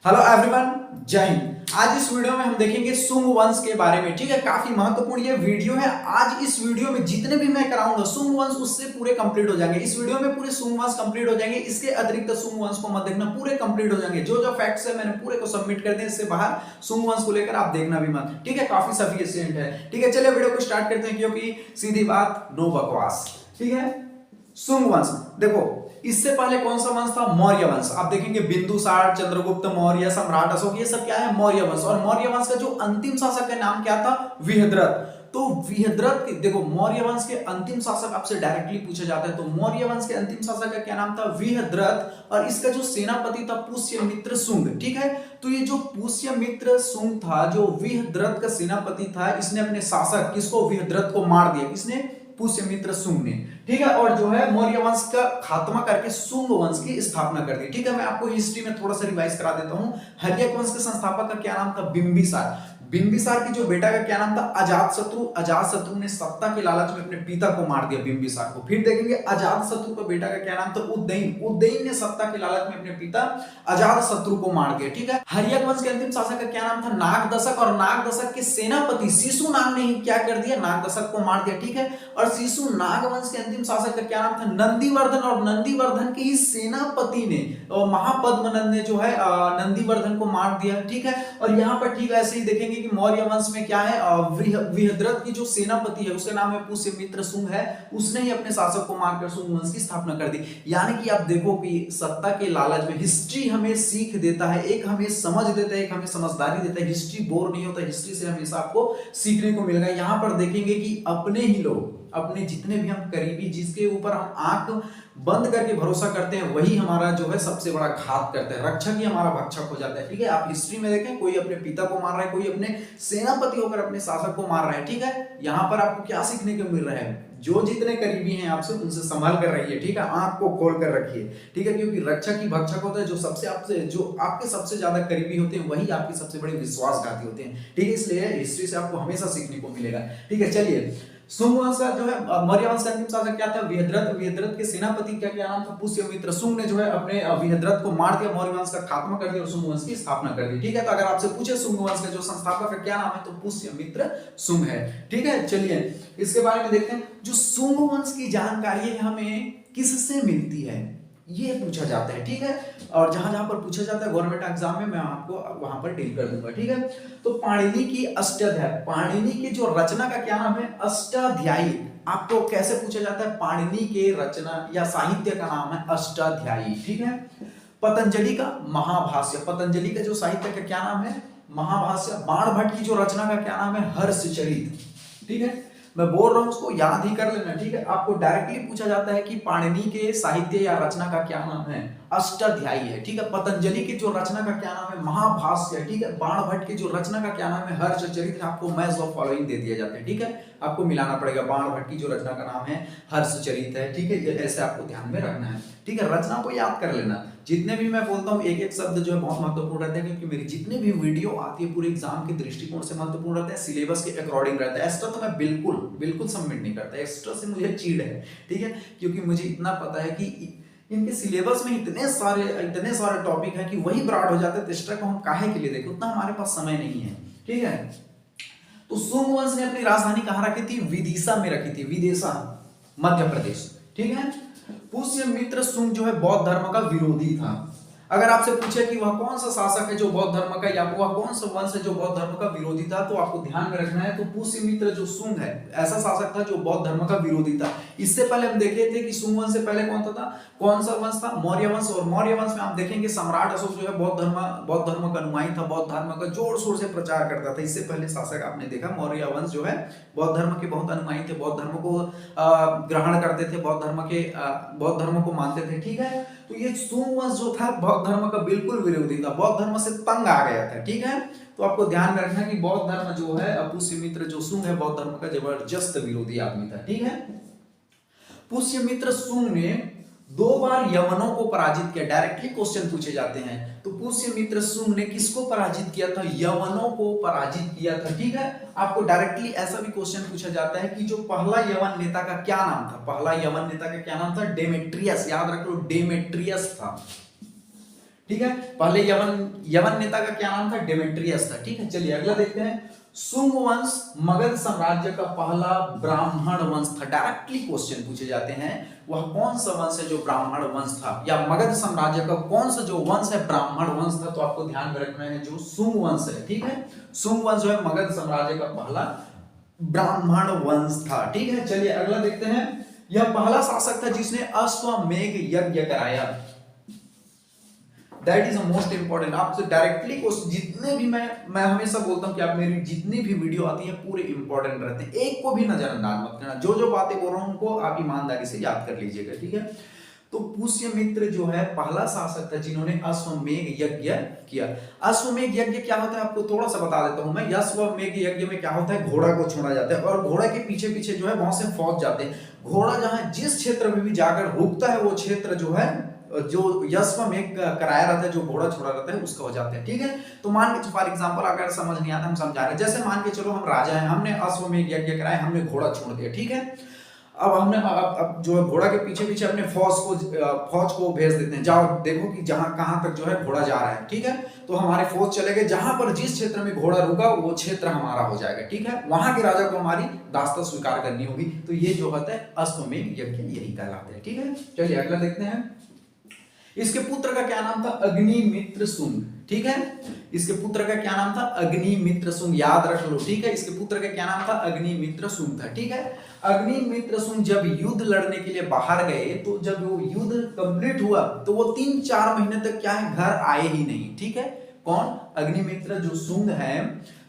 Hello everyone, जय हिंद। आज इस वीडियो में हम देखेंगे सुंग वंश के बारे में। ठीक है, काफी महत्वपूर्ण ये वीडियो है। आज इस वीडियो में जितने भी मैं कराऊंगा सुंग वंश उससे पूरे कंप्लीट हो जाएंगे। इस वीडियो में पूरे सुंग वंश कंप्लीट हो जाएंगे। इसके अतिरिक्त सुंग वंश को मत देखना, पूरे कंप्लीट हो जाएंगे। जो जो फैक्ट्स है मैंने पूरे को सबमिट कर दिए, इससे बाहर सुंग वंश को लेकर आप देखना भी मत। ठीक है, काफी सफिशिएंट है। ठीक है, चलिए वीडियो को स्टार्ट करते हैं, क्योंकि सीधी बात, नो बकवास। ठीक है, सुंग वंश देखो, इससे पहले कौन सा वंश था? मौर्य वंश। आप देखेंगे बिंदुसार, चंद्रगुप्त मौर्य, सम्राट अशोक, ये सब क्या है? मौर्य वंश। और मौर्य वंश का जो अंतिम शासक का नाम क्या था? विहद्रथ। तो विहद्रथ देखो, मौर्य वंश के अंतिम शासक आपसे डायरेक्टली पूछा जाता है, तो मौर्य वंश के अंतिम शासक का क्या नाम था? विहद्रथ। और इसका जो सेनापति था पुष्यमित्र शुंग। ठीक है, तो ये जो पुष्यमित्र शुंग था, जो विहद्रथ का सेनापति था, इसने अपने शासक किसको? विहद्रथ को मार दिया। किसने? पुष्यमित्र शुंग ने। ठीक है, और जो है मौर्य वंश का खात्मा करके शुंग वंश की स्थापना कर दी। ठीक है, मैं आपको हिस्ट्री में थोड़ा सा रिवाइज करा देता हूं। हर्यक वंश के संस्थापक का क्या नाम था? बिंबिसार। बिंबिसार की जो बेटा का क्या नाम था? अजातशत्रु। अजातशत्रु ने सत्ता के लालच में अपने पिता को मार दिया, बिंबिसार को। फिर देखेंगे अजातशत्रु का बेटा का क्या नाम था? उदयन। उदयन ने सत्ता के लालच में अपने पिता अजातशत्रु को मार दिया। ठीक है, हर्यक वंश के अंतिम शासक का क्या नाम था? नागदशक। और नागदशक के सेनापति शिशुनाग ने क्या कर दिया? नागदशक को मार दिया। ठीक है, और शिशुनाग वंश के अंतिम शासक का क्या नाम था? नंदीवर्धन। और नंदीवर्धन के ही सेनापति ने महापद्मनंद ने जो है नंदीवर्धन को मार दिया। ठीक है, और यहाँ पर ठीक ऐसे ही देखेंगे कि मौर्य वंश में क्या है? विहद्रथ की जो सेनापति है उसका नाम है पुष्यमित्र शुंग है। उसने ही अपने शासक को मारकर शुंग वंश की स्थापना कर दी। यानी कि आप देखो कि सत्ता के लालच में हिस्ट्री हमें सीख देता है, एक हमें समझ देता है, एक हमें समझदारी देता है। हिस्ट्री बोर नहीं होता, हिस्ट्री से हमेशा आपको सीखने को मिलेगा। यहाँ पर देखेंगे कि अपने ही लोग, अपने जितने भी हम करीबी, जिसके ऊपर हम आंख बंद करके भरोसा करते हैं, वही हमारा जो है सबसे बड़ा घात करता है। रक्षक ही हमारा भक्षक हो जाता है। ठीक है, आप हिस्ट्री में देखें, कोई अपने पिता को मार रहा है, कोई अपने सेनापति होकर अपने शासक को मार रहा है। ठीक है, यहाँ पर आपको क्या सीखने को मिल रहा है? जो जितने करीबी हैं आपसे, उनसे संभाल कर रहिए। ठीक है, आंख को खोल कर रखिए। ठीक है, क्योंकि रक्षक ही भक्षक होता है। जो सबसे आपसे, जो आपके सबसे ज्यादा करीबी होते हैं, वही आपके सबसे बड़े विश्वासघाती होते हैं। ठीक है, इसलिए हिस्ट्री से आपको हमेशा सीखने को मिलेगा। ठीक है, चलिए, शुंग वंश का जो है मौर्य वंश का अंतिम शासक क्या था? विहद्रथ। विहद्रथ के सेनापति का क्या नाम था? पुष्यमित्र शुंग ने जो है अपने विहद्रथ को मार दिया, मौर्य वंश का खात्मा कर दिया और शुंग वंश की स्थापना कर दी। ठीक है, तो अगर आपसे पूछे शुंग वंश का जो संस्थापक का क्या नाम है, तो पुष्यमित्र शुंग है। ठीक है, चलिए इसके बारे में देखते हैं। जो शुंग वंश की जानकारी हमें किससे मिलती है, ये पूछा जाता है। ठीक है, और जहां जहां पर पूछा जाता है गवर्नमेंट एग्जाम में, मैं आपको वहां पर डील कर दूंगा। ठीक है, तो पाणिनि की अष्टाध्यायी, पाणिनि की जो रचना का क्या नाम है? अष्टाध्यायी। आपको कैसे पूछा जाता है? पाणिनि के रचना या साहित्य का नाम है अष्टाध्यायी। ठीक है, पतंजलि का महाभाष्य। पतंजलि का जो साहित्य का क्या नाम है? महाभाष्य। बाणभट्ट की जो रचना का क्या नाम है? हर्षचरित। ठीक है, मैं बोल रहा हूं, उसको याद ही कर लेना। ठीक है, आपको डायरेक्टली पूछा जाता है कि पाणिनि के साहित्य या रचना का क्या नाम है? अष्टाध्यायी है। ठीक है, पतंजलि की जो रचना का क्या नाम है? महाभाष्य। ठीक है, बाणभट्ट की जो रचना का क्या नाम है? हर्षचरित। आपको मैच ऑफ फॉलोइंग दे दिया जाता है। ठीक है, आपको मिलाना पड़ेगा। बाणभट्ट की जो रचना का नाम है हर्षचरित है। ठीक है, ये ऐसे आपको ध्यान में रखना है। ठीक है, रचना को याद कर लेना। जितने भी मैं बोलता हूँ, एक एक शब्द जो है बहुत महत्वपूर्ण रहता है, क्योंकि मेरी जितने भी वीडियो आती है पूरे एग्जाम के दृष्टिकोण से महत्वपूर्ण रहता है, सिलेबस के अकॉर्डिंग रहता है। एक्स्ट्रा तो मैं बिल्कुल बिल्कुल सबमिट नहीं करता, एक्स्ट्रा से मुझे चीड़ है। ठीक है, क्योंकि मुझे इतना पता है कि इनके सिलेबस में इतने सारे टॉपिक हैं कि वही ब्रॉड हो जाते हैं, तो एक्स्ट्रा को हम काहे के लिए देखें? उतना हमारे पास समय नहीं है। ठीक है, तो शुंग वंश ने अपनी राजधानी कहां रखी थी? विदिशा में रखी थी। विदिशा, मध्य प्रदेश। ठीक है, पुष्यमित्र शुंग जो है बौद्ध धर्म का विरोधी था। अगर आपसे पूछे कि वह कौन सा शासक है जो बौद्ध धर्म का, या वह कौन सा वंश है जो बौद्ध धर्म का विरोधी था, तो आपको ध्यान में रखना है, तो पुष्यमित्र जो शुंग है, ऐसा शासक था जो बौद्ध धर्म का विरोधी था। इससे पहले हम देखे थे कि शुंग वंश से पहले कौन था? कौन सा वंश था? मौर्य वंश। और मौर्य वंश में आप देखेंगे सम्राट अशोक जो है बौद्ध धर्म का अनुयायी था, बौद्ध धर्म का जोर शोर से प्रचार करता था। इससे पहले शासक आपने देखा मौर्य वंश जो है बौद्ध धर्म के बहुत अनुयायी थे, बौद्ध धर्म को ग्रहण करते थे, बौद्ध धर्म को मानते थे। ठीक है, तो ये शुंग वंश जो था बौद्ध धर्म का बिल्कुल विरोधी था, बौद्ध धर्म से तंग आ गया था। ठीक है, तो आपको ध्यान में रखना कि बौद्ध धर्म जो है, पुष्यमित्र जो शुंग है बौद्ध धर्म का जबरदस्त विरोधी आदमी था। ठीक है, पुष्यमित्र शुंग ने 2 बार यवनों को पराजित किया। डायरेक्टली क्वेश्चन पूछे जाते हैं, तो पुष्यमित्र शुंग ने किसको पराजित किया था? यवनों को पराजित किया था। ठीक है, आपको डायरेक्टली ऐसा भी क्वेश्चन पूछा जाता है कि जो पहला यवन नेता का क्या नाम था? पहला यवन नेता का क्या नाम था? डेमेट्रियस। याद रख लो, डेमेट्रियस था। ठीक है। पहले यवन यवन नेता का क्या नाम था? डेमेट्रियस था। ठीक है, चलिए अगला देखते हैं। शुंग वंश मगध साम्राज्य का पहला ब्राह्मण वंश था। डायरेक्टली क्वेश्चन पूछे जाते हैं, वह कौन सा वंश है जो ब्राह्मण वंश था, या मगध साम्राज्य का कौन सा जो वंश है ब्राह्मण वंश था? तो आपको ध्यान में रखना है जो शुंग वंश है। ठीक है, शुंग वंश जो है मगध साम्राज्य का पहला ब्राह्मण वंश था। ठीक है, चलिए अगला देखते हैं। यह पहला शासक था जिसने अश्वमेध यज्ञ कराया। That is most important. आपसे डायरेक्टली जितने भी मैं हमेशा बोलता हूं कि आप मेरी जितनी भी वीडियो आती है पूरे इंपॉर्टेंट रहते हैं, एक को भी नजरअंदाज मत करना। जो जो बातें बोल रहा हूं उनको आप ईमानदारी से याद कर लीजिएगा। ठीक है, तो पुष्यमित्र जो है पहला शासक था जिन्होंने अश्वमेध यज्ञ किया। अश्वमेध यज्ञ क्या होता है आपको थोड़ा सा बता देता हूं मैं। अश्वमेध यज्ञ में क्या होता है, घोड़ा को छोड़ा जाता है और घोड़ा के पीछे पीछे जो है बहुत से फौज जाते हैं। घोड़ा जहां जिस क्षेत्र में भी जाकर रुकता है वो क्षेत्र जो है जो अश्वमेध कराया रहता है, जो घोड़ा छोड़ा रहता है उसका हो जाता है। ठीक है, तो मान के फॉर एग्जांपल अगर समझ नहीं आता हम समझा रहे हैं, जैसे मान के चलो हम राजा हैं, हमने अश्वमेध यज्ञ कराया, हमने घोड़ा छोड़ दिया। ठीक है, अब हमने अब जो है घोड़ा के पीछे पीछे अपने फौज को भेज देते हैं, जाओ देखो कि जहां कहां तक जो है घोड़ा जा रहा है। ठीक है, तो हमारे फौज चले गए, जहां पर जिस क्षेत्र में घोड़ा रुका वो क्षेत्र हमारा हो जाएगा। ठीक है, वहां के राजा को हमारी दास्तां स्वीकार करनी होगी। तो ये जो होता है अश्वमेध यज्ञ, यही कहलाता है। ठीक है, चलिए अगला देखते हैं। इसके पुत्र का क्या नाम था? अग्निमित्र शुंग। ठीक है, इसके पुत्र का क्या नाम था? अग्निमित्र शुंग, याद रख लो। ठीक है, इसके पुत्र का क्या नाम था? अग्निमित्र शुंग था। ठीक है, अग्निमित्र शुंग जब युद्ध लड़ने के लिए बाहर गए, तो जब वो युद्ध कंप्लीट हुआ तो वो 3-4 महीने तक क्या है, घर आए ही नहीं। ठीक है, कौन? अग्निमित्र जो शुंग है,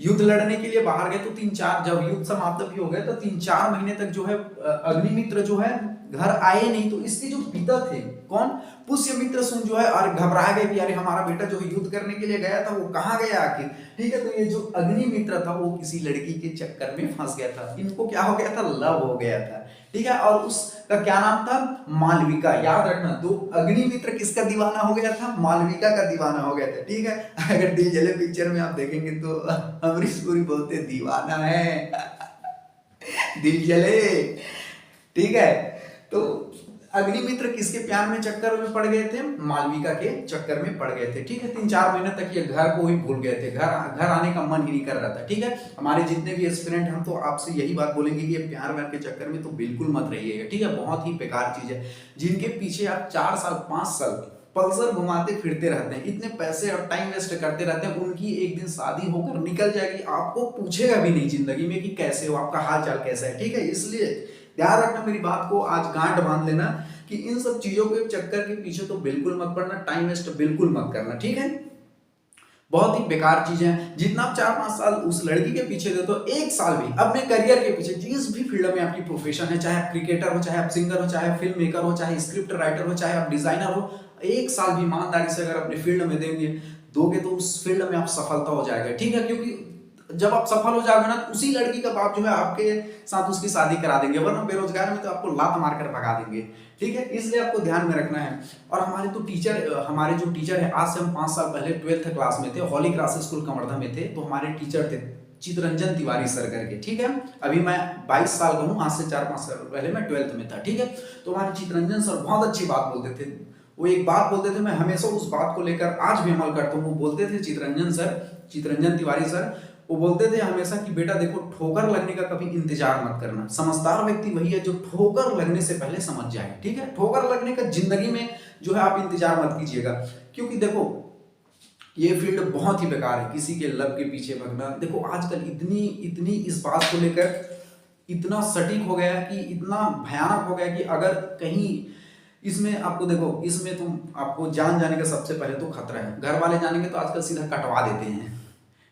युद्ध लड़ने के लिए बाहर गए तो 3-4, जब युद्ध समाप्त भी हो गए तो 3-4 महीने तक जो है अग्निमित्र जो है घर आए नहीं। तो इसके जो पिता थे, कौन? पुष्यमित्र शुंग जो है और घबरा गए कि अरे हमारा बेटा जो युद्ध करने के लिए गया था वो कहाँ गया आखिर। ठीक है, तो ये जो अग्निमित्र था वो किसी लड़की के चक्कर में फंस गया था। इनको क्या हो गया था? लव हो गया था। ठीक है, और उसका क्या नाम था? मालविका। याद रखना, तो अग्निमित्र किसका दीवाना हो गया था? मालविका का दीवाना हो गया था। ठीक है, अगर दिल जले पिक्चर में आप देखेंगे तो अमरीश पुरी बोलते दीवाना है दिल जले। ठीक है, तो अग्निमित्र किसके प्यार में चक्कर में पड़ गए थे? मालविका के चक्कर में पड़ गए थे। ठीक है, 3-4 महीने तक ये घर को ही भूल गए थे, घर आने का मन ही नहीं कर रहा था। ठीक है, हमारे जितने भी एस्पिरेंट हम तो आपसे यही बात बोलेंगे कि ये प्यार व्यार के चक्कर में तो बिल्कुल मत रहिएगा। ठीक है, बहुत ही बेकार चीज है। जिनके पीछे आप 4 साल 5 साल पल्सर घुमाते फिरते रहते हैं, इतने पैसे और टाइम वेस्ट करते रहते हैं, उनकी एक दिन शादी होकर निकल जाएगी, आपको पूछेगा भी नहीं जिंदगी में कि कैसे हो, आपका हाल चाल कैसा है। ठीक है, इसलिए ध्यान रखना मेरी बात को, आज गांठ बांध लेना कि इन सब चीजों के चक्कर के पीछे तो बिल्कुल मत पड़ना, टाइम वेस्ट बिल्कुल मत करना। ठीक है, बहुत ही बेकार चीजें हैं। जितना आप 4-5 साल उस लड़की के पीछे देते हो, 1 साल भी अपने करियर के पीछे, जिस भी फील्ड में आपकी प्रोफेशन है, चाहे आप क्रिकेटर हो, चाहे आप सिंगर हो, चाहे आप फिल्म मेकर हो, चाहे स्क्रिप्ट राइटर हो, चाहे आप डिजाइनर हो, 1 साल भी ईमानदारी से अगर अपने फील्ड में दोगे तो उस फील्ड में आप सफलता हो जाएगा। ठीक है, क्योंकि जब आप सफल हो जाओगे ना, उसी लड़की का बाप जो है आपके साथ उसकी शादी करा देंगे, वरना बेरोजगार में तो आपको लात मार कर भगा देंगे। ठीक है, इसलिए आपको ध्यान में रखना है। और हमारे जो टीचर है, आज से हम 5 साल पहले 12th क्लास में थे, हॉली क्लास स्कूल कवर्धा में थे, तो हमारे टीचर थे चितरंजन तिवारी सर करके। ठीक है, अभी मैं 22 साल का हूँ, आज से 4-5 साल पहले मैं 12th में था। ठीक है, तो हमारे चितरंजन सर बहुत अच्छी बात बोलते थे। वो एक बात बोलते थे, मैं हमेशा उस बात को लेकर आज भी अमल करता हूँ। वो बोलते थे चितरंजन तिवारी सर, वो बोलते थे हमेशा कि बेटा देखो, ठोकर लगने का कभी इंतजार मत करना। समझदार व्यक्ति वही है जो ठोकर लगने से पहले समझ जाए। ठीक है, ठोकर लगने का जिंदगी में जो है आप इंतजार मत कीजिएगा, क्योंकि देखो ये फील्ड बहुत ही बेकार है, किसी के लब के पीछे भागना। देखो आजकल इतनी इस बात को लेकर इतना सटीक हो गया कि इतना भयानक हो गया कि अगर कहीं इसमें आपको देखो, इसमें तुम आपको जान जाने का सबसे पहले तो खतरा है। घर वाले जानेंगे तो आजकल सीधा कटवा देते हैं।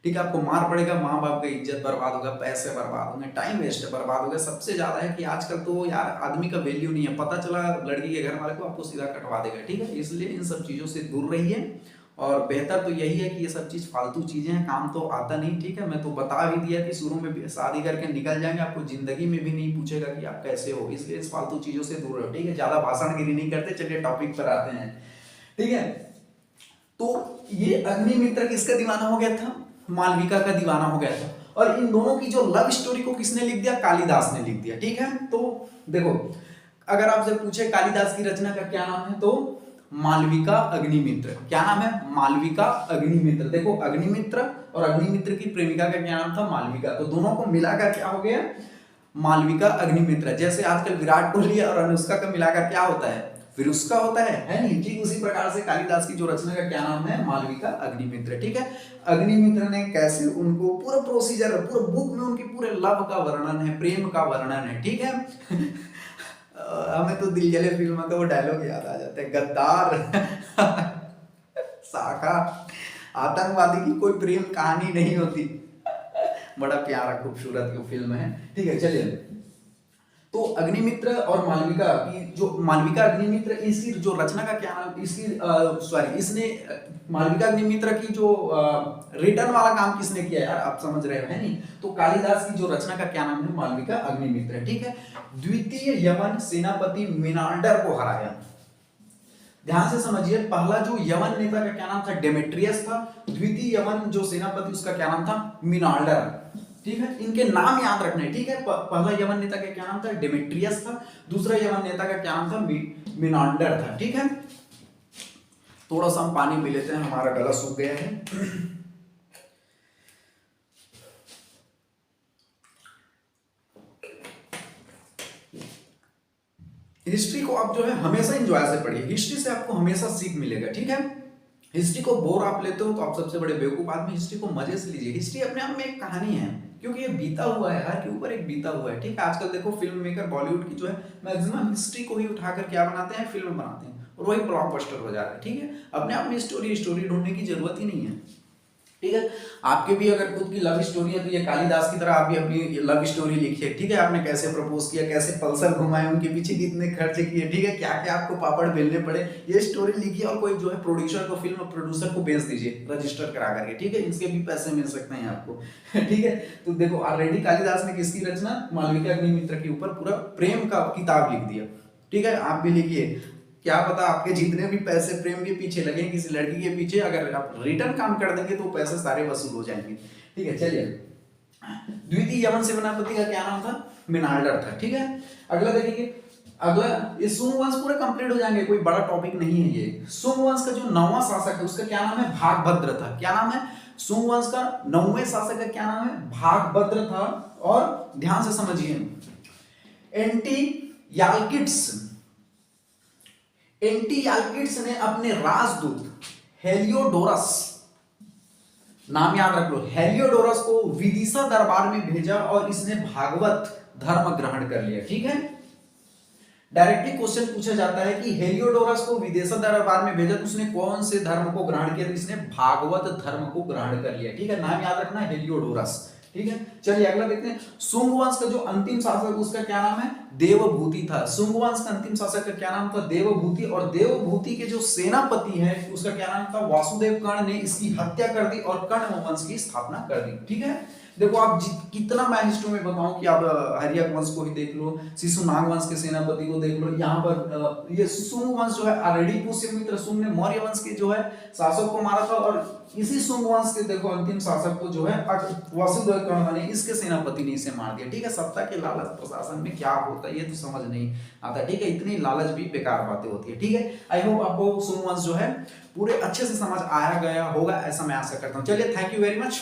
ठीक है, आपको मार पड़ेगा, माँ बाप का इज्जत बर्बाद होगा, पैसे बर्बाद होंगे, टाइम वेस्ट बर्बाद होगा। सबसे ज्यादा है कि आजकल तो यार आदमी का वैल्यू नहीं है, पता चला लड़की के घर वाले को, आपको सीधा कटवा देगा। ठीक है, इसलिए इन सब चीजों से दूर रहिए, और बेहतर तो यही है कि ये सब चीज फालतू चीजें हैं, काम तो आता नहीं। ठीक है, मैं तो बता भी दिया कि शुरू में शादी करके निकल जाएंगे, आपको जिंदगी में भी नहीं पूछेगा कि आप कैसे हो, इसलिए इस फालतू चीजों से दूर रहो। ठीक है, ज्यादा भाषणगिरी नहीं करते, चलिए टॉपिक पर आते हैं। ठीक है, तो ये अग्निमित्र किसका दीवाना हो गया था? मालविका का दीवाना हो गया था। और इन दोनों की जो लव स्टोरी को किसने लिख दिया? कालिदास ने लिख दिया। ठीक है, तो देखो अगर आपसे पूछे कालिदास की रचना का क्या नाम है, तो मालविका अग्निमित्र। क्या नाम है? मालविका अग्निमित्र। देखो अग्निमित्र और अग्निमित्र की प्रेमिका का क्या नाम था? मालविका। तो दोनों को मिलाकर क्या हो गया? मालविका अग्निमित्र। जैसे आजकल विराट कोहली और अनुष्का का मिलाकर क्या होता है? विरुष्का होता है नहीं? ठीक उसी प्रकार से कालिदास की जो रचना का क्या नाम है? मालविका अग्निमित्र। ठीक है, अग्निमित्र ने कैसे उनको पूरा प्रोसीजर, पूरा बुक में उनके पूरे लव का वर्णन है, प्रेम का वर्णन है। ठीक है हमें तो दिल जले फिल्म का वो डायलॉग याद आ जाता है, गद्दार शाखा आतंकवादी की कोई प्रेम कहानी नहीं होती। बड़ा प्यारा खूबसूरत वो फिल्म है। ठीक है, चलिए। तो अग्निमित्र और मालविका की जो मालविका अग्निमित्र, इसकी जो रचना का क्या नाम, इसने मालविका अग्निमित्र की जो रिटर्न वाला काम किसने किया यार? आप समझ रहे हो है नहीं? तो कालिदास की जो रचना का क्या नाम है? मालविका अग्निमित्र। ठीक है, द्वितीय यवन सेनापति मिनांडर को हराया। ध्यान से समझिए, पहला जो यवन नेता का क्या नाम था? डेमेट्रियस था। द्वितीय यवन जो सेनापति उसका क्या नाम था? मिनांडर। ठीक है, इनके नाम याद रखने। ठीक है, पहला यवन नेता का क्या नाम था? डेमेट्रियस था। दूसरा यवन नेता का क्या नाम था? मिनांडर था। ठीक है, थोड़ा सा हम पानी पी लेते हैं, हमारा गला सूख गया है। हिस्ट्री को आप जो है हमेशा एंजॉय से पढ़िए, हिस्ट्री से आपको हमेशा सीख मिलेगा। ठीक है, हिस्ट्री को बोर आप लेते हो तो आप सबसे बड़े बेवकूफ आदमी। हिस्ट्री को मजे से लीजिए, हिस्ट्री अपने आप में एक कहानी है, क्योंकि ये बीता हुआ है, हर के ऊपर एक बीता हुआ है। ठीक है, आजकल देखो फिल्म मेकर बॉलीवुड की जो है मैक्सिमम हिस्ट्री को ही उठाकर क्या बनाते हैं? फिल्म बनाते हैं, और वही ब्लॉकबस्टर हो जाता है। ठीक है, अपने आप में स्टोरी ढूंढने की जरूरत ही नहीं है। ठीक है, आपके भी अगर खुद की लव स्टोरी है तो ये कालिदास की तरह आप भी अपनी लव स्टोरी लिखिए। ठीक है, आपने कैसे प्रपोज किया, कैसे पल्सर घुमाए, उनके पीछे कितने खर्च किए, ठीक है, क्या क्या आपको पापड़ बेलने पड़े, ये स्टोरी लिखिए और कोई जो है प्रोड्यूसर को, फिल्म प्रोड्यूसर को बेच दीजिए रजिस्टर करा करके। ठीक है, इसके भी पैसे मिल सकते हैं आपको। ठीक है, तो देखो ऑलरेडी कालिदास ने किसकी रचना? मालविका अग्निमित्र के ऊपर पूरा प्रेम का किताब लिख दिया। ठीक है, आप भी लिखिए। क्या पता आपके जितने भी पैसे प्रेम के पीछे लगे किसी लड़की के पीछे, अगर आप रिटर्न काम कर देंगे तो पैसे सारे वसूल हो जाएंगे। ठीक है, चलिए। द्वितीय यवन सेनापति का क्या नाम था? मिनांडर था। ठीक है, अगला देखेंगे। अगला, ये सुंग वंश पूरे कंप्लीट हो जाएंगे, कोई बड़ा टॉपिक नहीं है ये। सुंग वंश का जो 9वां शासक है उसका क्या नाम है? भागभद्र था। क्या नाम है? सुंग वंश का 9वें शासक का क्या नाम है? भागभद्र था। और ध्यान से समझिए, एंटीयाल्किड्स ने अपने राजदूत हेलियोडोरस, नाम याद रख लो, हेलियोडोरस को विदिशा दरबार में भेजा और इसने भागवत धर्म ग्रहण कर लिया। ठीक है, डायरेक्टली क्वेश्चन पूछा जाता है कि हेलियोडोरस को विदिशा दरबार में भेजा तो उसने कौन से धर्म को ग्रहण किया? तो इसने भागवत धर्म को ग्रहण कर लिया। ठीक है, नाम याद रखना, हेलियोडोरस। ठीक है, चलिए अगला देखते हैं। सुंग वंश का जो अंतिम शासक उसका क्या नाम है? देवभूति था। सुंग वंश का अंतिम शासक का क्या नाम था? देवभूति। और देवभूति के जो सेनापति है उसका क्या नाम था? वासुदेव कर्ण ने इसकी हत्या कर दी और कर्ण वंश की स्थापना कर दी। ठीक है, देखो आप कितना मैं हिस्ट्री में बताऊं कि आप हर्यक वंश को ही देख लो, शिशुनाग वंश के सेनापति को देख लो, यहाँ पर ये सुंग वंश जो है ऑलरेडी पुष्यमित्र सुंग ने मौर्य वंश के जो है शासक को मारा था, और इसी सुंग वंश के देखो अंतिम शासक को जो है वासुदेव कर्ण ने, इसके सेनापति ने इसे मार दिया। ठीक है, सत्ता के लालच प्रशासन में क्या होता है ये तो समझ नहीं आता। ठीक है, इतनी लालच भी बेकार बातें होती है। ठीक है, आई होप आपको सुंग वंश जो है पूरे अच्छे से समझ आया गया होगा, ऐसा मैं आशा करता हूँ। चलिए, थैंक यू वेरी मच,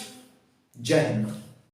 जय हिंद।